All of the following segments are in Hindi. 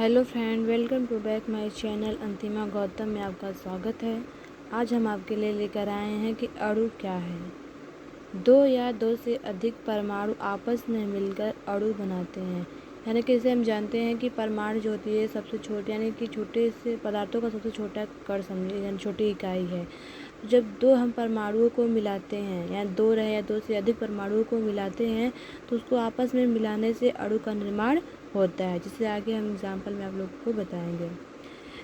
Hello friend, welcome to back my channel Antima Gautam में आपका स्वागत है। आज हम आपके लिए लेकर आए हैं कि अणु क्या है। दो या दो से अधिक परमाणु आपस में मिलकर अणु बनाते हैं। यानी कि इसे हम जानते हैं कि परमाणु जो होती है सबसे छोटी, यानी कि छोटे से पदार्थों का सबसे छोटा कण समझे, यानी छोटी इकाई है। जब दो हम परमाणुओं को मिलाते हैं या दो रहे या दो से अधिक परमाणुओं को मिलाते हैं तो उसको आपस में मिलाने से अणु का निर्माण होता है, जिसे आगे हम एग्जाम्पल में आप लोगों को बताएंगे।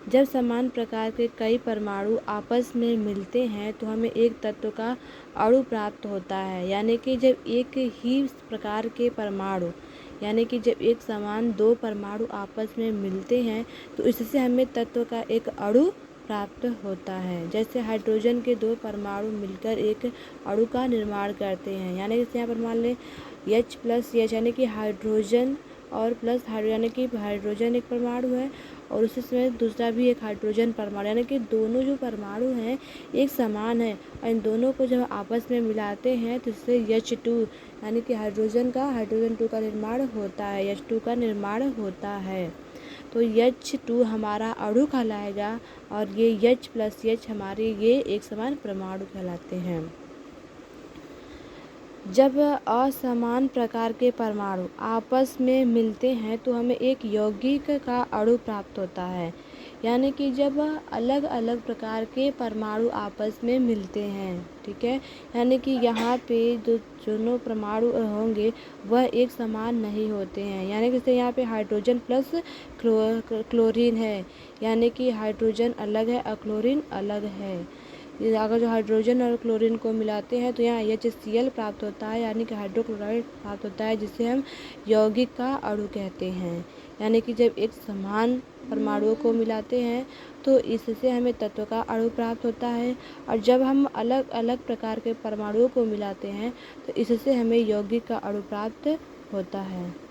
जब समान प्रकार के कई परमाणु आपस में मिलते हैं तो हमें एक तत्व का अणु प्राप्त होता है। यानी कि जब एक ही प्रकार के परमाणु, यानी कि जब एक समान दो परमाणु आपस में मिलते हैं तो इससे हमें तत्व का एक अणु प्राप्त होता है। जैसे हाइड्रोजन के दो परमाणु मिलकर एक अणु का निर्माण करते हैं। यानी कि यहाँ पर मान लें H+H, यानी कि हाइड्रोजन और प्लस हाइड्रोजन, यानी कि हाइड्रोजन एक परमाणु है और उसी समय दूसरा भी एक हाइड्रोजन परमाणु, यानी कि दोनों जो परमाणु हैं एक समान है और इन दोनों को जब आपस में मिलाते हैं तो इससे H2, यानी कि हाइड्रोजन 2 का निर्माण होता है, H2 का निर्माण होता है। तो H2 हमारा अणु कहलाएगा और ये H+H हमारे ये एक समान परमाणु कहलाते हैं। जब असमान प्रकार के परमाणु आपस में मिलते हैं तो हमें एक यौगिक का अणु प्राप्त होता है। यानी कि जब अलग अलग प्रकार के परमाणु आपस में मिलते हैं, ठीक है, यानी कि यहाँ पे जो दोनों परमाणु होंगे वह एक समान नहीं होते हैं। यानी कि जैसे यहाँ पे हाइड्रोजन प्लस क्लोरीन है, यानी कि हाइड्रोजन अलग है और क्लोरीन अलग है। अगर जो हाइड्रोजन और क्लोरीन को मिलाते हैं तो यहाँ HCl प्राप्त होता है, यानी कि हाइड्रोक्लोराइड प्राप्त होता है, जिसे हम यौगिक का अणु कहते हैं। यानी कि जब एक समान परमाणुओं को मिलाते हैं तो इससे हमें तत्व का अणु प्राप्त होता है और जब हम अलग अलग प्रकार के परमाणुओं को मिलाते हैं तो इससे हमें यौगिक का अणु प्राप्त होता है।